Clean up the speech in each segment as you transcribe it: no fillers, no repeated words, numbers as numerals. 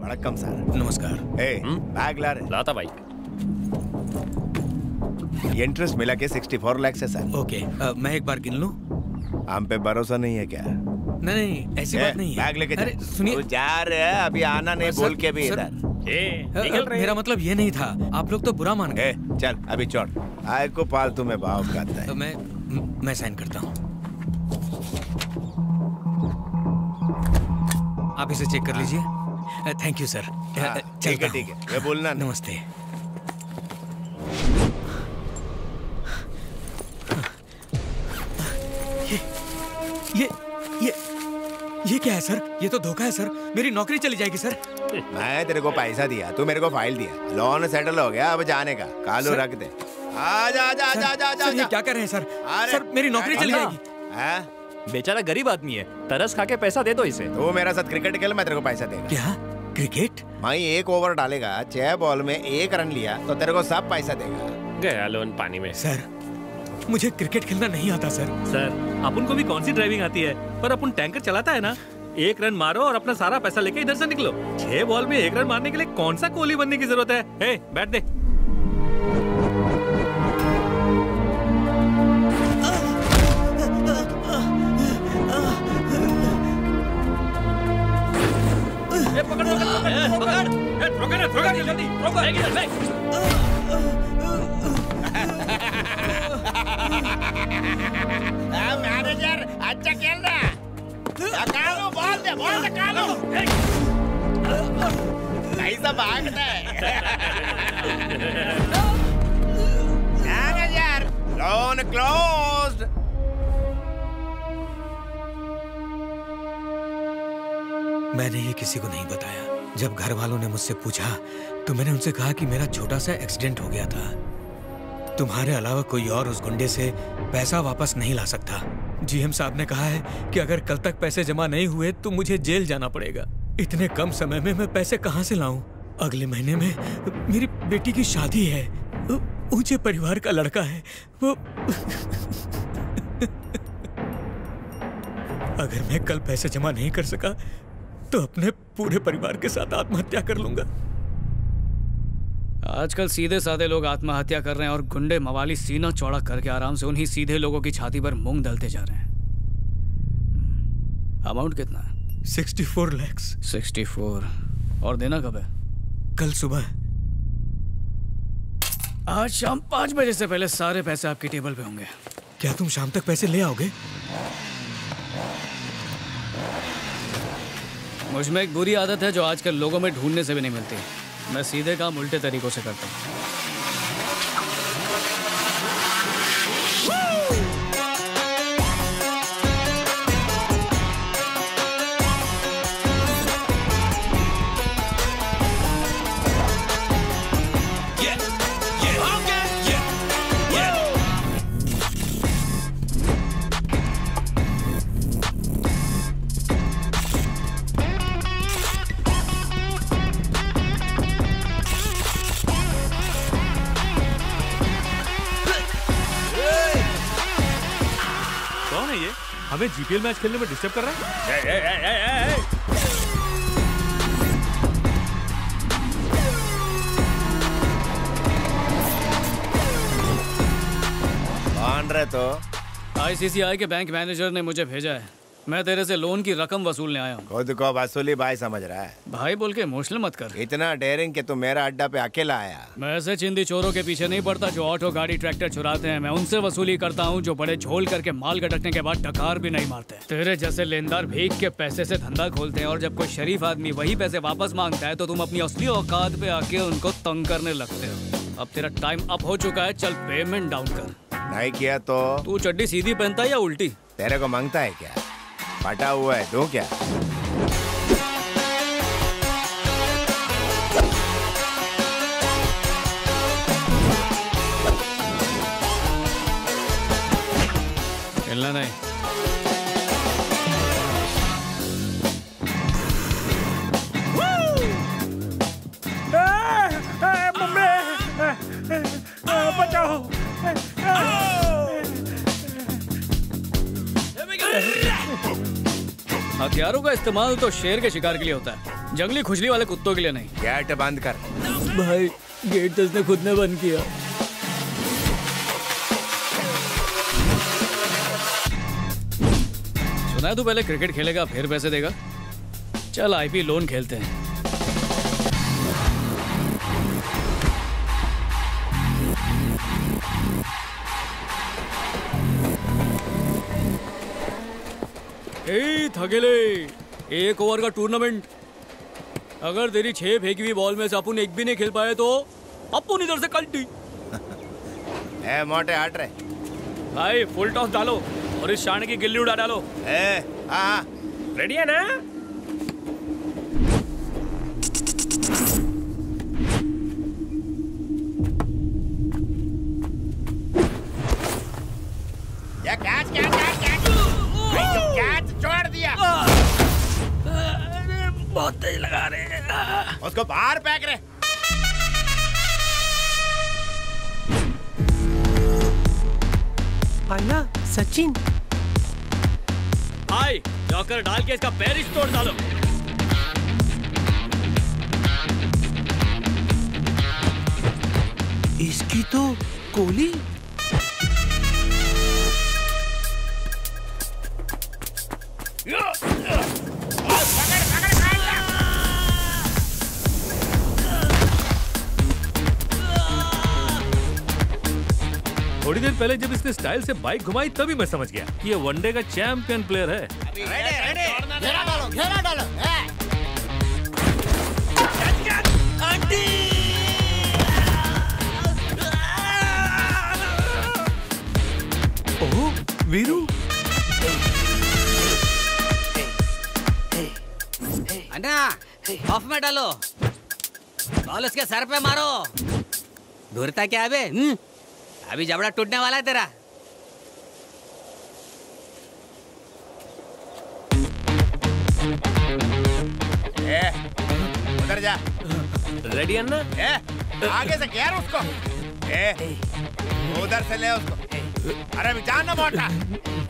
वणक्कम sir. नमस्कार। Bag ला रहे? लाता भाई। इंटरेस्ट मिला के 64 लाख है सर। ओके, मैं एक बार गिन लूं? हम पे भरोसा नहीं है क्या? नहीं, ऐसी बात नहीं है। बैग लेके अरे सुनिए, जा रहे हैं, अभी आना नहीं बोल के भी इधर। मेरा मतलब ये नहीं था, आप लोग तो बुरा मान गए। चल अभी छोड़, आय को फालतू में भाव खाता है। मैं साइन करता हूँ, आप इसे चेक कर लीजिए। Thank you sir. ठीक है ठीक है, ये बोलना। नमस्ते। ये क्या है सर? ये तो धोखा है सर, मेरी नौकरी चली जाएगी सर। मैं तेरे को पैसा दिया, तू मेरे को फाइल दिया, लोन सेटल हो गया, अब जाने का। कालू रख दे। आजा आजा आजा आजा आजा। ये क्या कर रहे हैं सर? सर मेरी नौकरी चली जाएगी। बेचारा गरीब आदमी है, तरस खा के पैसा दे दो इसे। तू मेरा साथ क्रिकेट खेल, मैं तेरे को पैसा देगा। क्या क्रिकेट? मैं 1 ओवर डालेगा, 6 बॉल में 1 रन लिया तो तेरे को सब पैसा देगा। गया लोन पानी में। सर मुझे क्रिकेट खेलना नहीं आता सर। सर अपन को भी कौन सी ड्राइविंग आती है, पर अपन टैंकर चलाता है ना। 1 रन मारो और अपना सारा पैसा लेके इधर से निकलो। 6 बॉल में 1 रन मारने के लिए कौन सा कोहली बनने की जरूरत है? बैठ दे। पकड़ जल्दी, मैनेजर अच्छा खेल रहा। कालू बॉल दे कालू। कैसा भागता है मैनेजर। Loan closed. मैंने ये किसी को नहीं बताया। जब घर वालों ने मुझसे पूछा तो मैंने उनसे कहा कि मेरा छोटा सा एक्सीडेंट हो गया था। तुम्हारे अलावा कोई और उस गुंडे से पैसा वापस नहीं ला सकता। जीएम साहब ने कहा है कि अगर कल तक पैसे जमा नहीं हुए तो मुझे जेल जाना पड़ेगा। इतने कम समय में मैं पैसे कहां से लाऊं? अगले महीने में मेरी बेटी की शादी है, ऊंचे परिवार का लड़का है वो। अगर मैं कल पैसे जमा नहीं कर सका तो अपने पूरे परिवार के साथ आत्महत्या कर लूंगा। आजकल सीधे साधे लोग आत्महत्या कर रहे हैं और गुंडे मवाली सीना चौड़ा करके आराम से उन्हीं सीधे लोगों की छाती पर मूंग दलते जा रहे हैं। अमाउंट कितना है? 64 लाख। 64। और देना कब है? कल सुबह। आज शाम 5 बजे से पहले सारे पैसे आपकी टेबल पे होंगे। क्या तुम शाम तक पैसे ले आओगे? मुझमें एक बुरी आदत है जो आजकल लोगों में ढूंढने से भी नहीं मिलती। मैं सीधे काम उल्टे तरीकों से करता हूँ। हमें जीपीएल मैच खेलने में डिस्टर्ब कर रहा है। कौन रहे तो? आईसीसीआई के बैंक मैनेजर ने मुझे भेजा है। मैं तेरे से लोन की रकम वसूलने आया हूँ। खुद को वसूली भाई समझ रहा है। भाई बोल के इमोशनल मत कर। इतना डेयरिंग कि तू मेरा अड्डा पे अकेला आया। मैं ऐसे चिंदी चोरों के पीछे नहीं पड़ता जो ऑटो गाड़ी ट्रैक्टर चुराते हैं। मैं उनसे वसूली करता हूँ जो बड़े झोल करके माल गटकने के बाद डकार भी नहीं मारते। तेरे जैसे लेनदार भीख के पैसे से धंधा खोलते हैं और जब कोई शरीफ आदमी वही पैसे वापस मांगता है तो तुम अपनी असली औकात पे आके उनको तंग करने लगते हो। अब तेरा टाइम अप हो चुका है, चल पेमेंट डाउन कर। नहीं किया तो? तू चड्डी सीधी पहनता है या उल्टी? तेरे को मांगता है क्या? फटा हुआ है तो क्या? खेलना नहीं। बचाओ। हथियारों का इस्तेमाल तो शेर के शिकार के लिए होता है। जंगली खुजली वाले कुत्तों के लिए नहीं। गेट बंद कर। भाई गेट तो इसने खुद ने बंद किया। सुना है तू पहले क्रिकेट खेलेगा फिर पैसे देगा। चल आईपी लोन खेलते हैं। ए थकेले, 1 ओवर का टूर्नामेंट। अगर तेरी 6 फेंकी हुई बॉल में से अपन एक भी नहीं खेल पाए तो अपन इधर से कल्टी। ए मोटे हट रहे। भाई फुल टॉस डालो और इस शान की गिल्ली उड़ा डालो। हाँ रेडी है ना? ये catch catch catch catch catch छोड़ दिया। बहुत तेज लगा रहे। उसको बाहर फेंक रहे। आइना सचिन। भाई जॉकर डाल के इसका पैर ही तोड़ डालो। इसकी तो कोहली। थोड़ी देर पहले जब इसने स्टाइल से बाइक घुमाई तभी मैं समझ गया कि ये वनडे का चैंपियन प्लेयर है। घेरा डालो घेरा डालो। ओह वीरू। अन्ना ऑफ में डालो, बॉल उसके सर पे मारो। दूरता क्या बे? अभी जबड़ा टूटने वाला है तेरा। उधर जा। रेडी है ना? आगे से घेर उसको। उधर से ले उसको। अरे जान ना मोटा।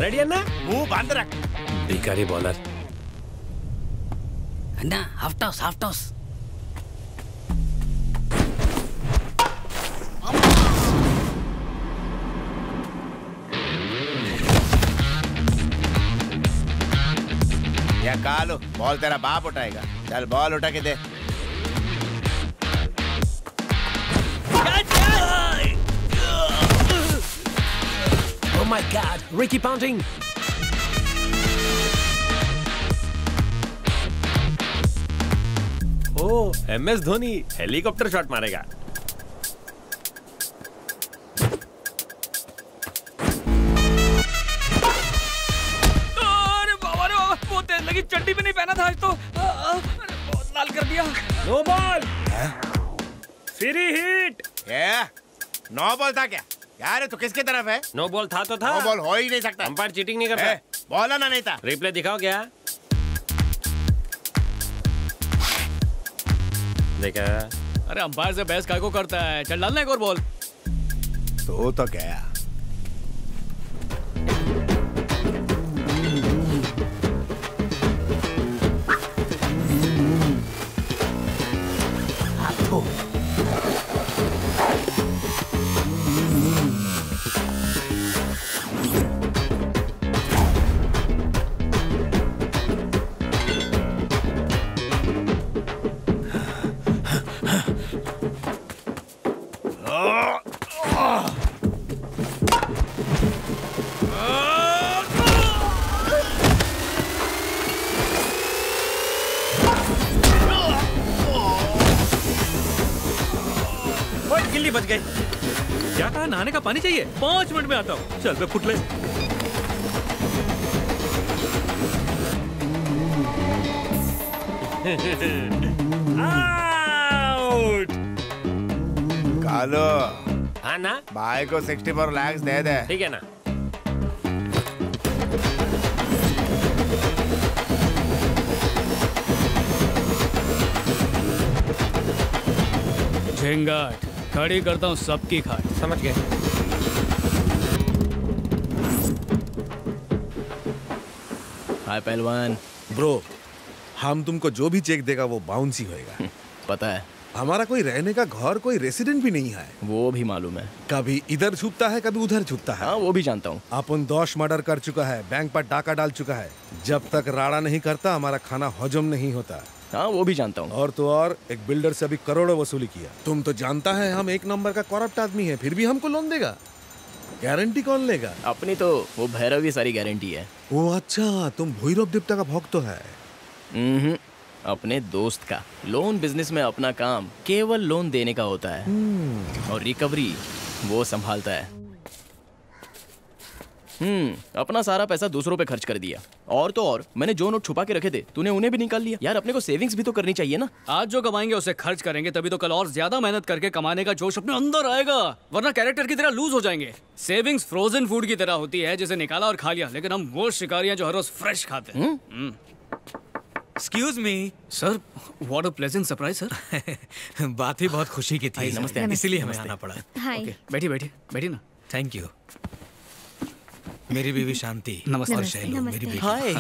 रेडी है ना? मुंह बंद रख। भिखारी बॉलर। अन्ना हाफ टॉस हाफ टॉस। या कालू बॉल तेरा बाप उठाएगा। चल बॉल उठा के दे। Oh my God, Ricky Ponting. ओ MS धोनी हेलीकॉप्टर शॉट मारेगा। लगी चड्डी भी नहीं पहना था आज तो। बहुत लाल कर दिया। No ball. Free hit. No ball था क्या यार? तू किसकी तरफ है? नो बॉल था तो था। नो बॉल हो ही नहीं सकता। अंपायर चीटिंग नहीं करता। बॉल आना नहीं था। रिप्ले दिखाओ क्या? देखा? अरे अंपायर से बहस काहे को करता है? चल डालना एक और बॉल। तो क्या? गिल्ली बच गई। क्या कहा? नहाने का पानी चाहिए? 5 मिनट में आता हूँ। चल बे फुटले। आउट। कालो। हाँ ना? भाई को 64 लाख दे दे। ठीक है ना? झिंगाट खड़ी करता हूँ सबकी खाट। समझ गए। हाय पहलवान। ब्रो हम तुमको जो भी चेक देगा वो बाउंस ही होएगा। पता है, हमारा कोई रहने का घर, कोई रेसिडेंट भी नहीं है। वो भी मालूम है। कभी इधर छुपता है, कभी उधर छुपता है। हाँ वो भी जानता हूँ। अपन 10 मर्डर कर चुका है, बैंक पर डाका डाल चुका है। जब तक राड़ा नहीं करता हमारा खाना हजम नहीं होता। हाँ वो भी जानता हूँ। और तो और एक बिल्डर से अभी करोड़ों वसूली किया। तुम तो जानता है हम एक नंबर का करप्ट आदमी है, फिर भी हमको लोन देगा? गारंटी कौन लेगा? अपनी तो वो भैरव की सारी गारंटी है। ओ अच्छा, तुम भैरव देवता का भक्त तो है। अपने दोस्त का। लोन बिजनेस में अपना काम केवल लोन देने का होता है और रिकवरी वो संभालता है। अपना सारा पैसा दूसरों पे खर्च कर दिया। और तो और मैंने जो नोट छुपा के रखे थे तूने उन्हें भी निकाल लिया। यार अपने को सेविंग्स भी तो करनी चाहिए ना। आज जो कमाएंगे उसे खर्च करेंगे, तभी तो कल और ज्यादा मेहनत करके कमाने का जोश अपने अंदर आएगा, वरना कैरेक्टर की तरह लूज हो जाएंगे। सेविंग्स फ्रोजन फूड की तरह होती है, जिसे निकाला और खा लिया, लेकिन हम वो शिकारियां जो हर रोज फ्रेश खाते हैं। Excuse me sir, what a pleasant surprise sir. बात ही बहुत खुशी की थी, नमस्ते। इसीलिए हमें आना पड़ा। हाय। बैठिए बैठिए बैठिए ना। Thank you. मेरी बीवी शांति। नमस्ते। और शैलू मेरी बेटी। हाय।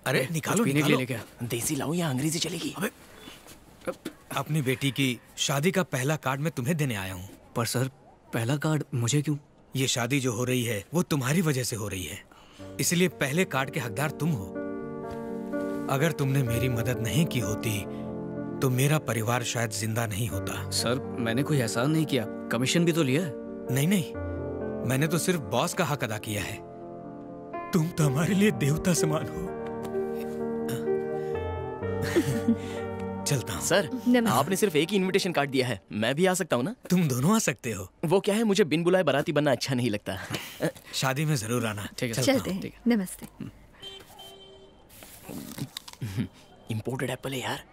अरे निकालो पीने के लिए निकालो। लेके आ। देसी लाऊं या अंग्रेजी चलेगी? अपनी बेटी की शादी का पहला कार्ड मैं तुम्हें देने आया हूँ। पर सर, पहला कार्ड मुझे क्यों? ये शादी जो हो रही है वो तुम्हारी वजह से हो रही है, इसलिए पहले कार्ड के हकदार तुम हो। अगर तुमने मेरी मदद नहीं की होती तो मेरा परिवार शायद जिंदा नहीं होता। सर मैंने कोई एहसान नहीं किया, कमीशन भी तो लिया है। नहीं नहीं, मैंने तो सिर्फ बॉस का हक अदा किया है। तुम तो हमारे लिए देवता समान हो। चलता हूँ। सर आपने सिर्फ एक ही इनविटेशन कार्ड दिया है, मैं भी आ सकता हूँ ना? तुम दोनों आ सकते हो। वो क्या है, मुझे बिन बुलाए बाराती बनना अच्छा नहीं लगता। शादी में जरूर आना। ठीक है, चलते हैं। नमस्ते। इम्पोर्टेड एप्पल है यार।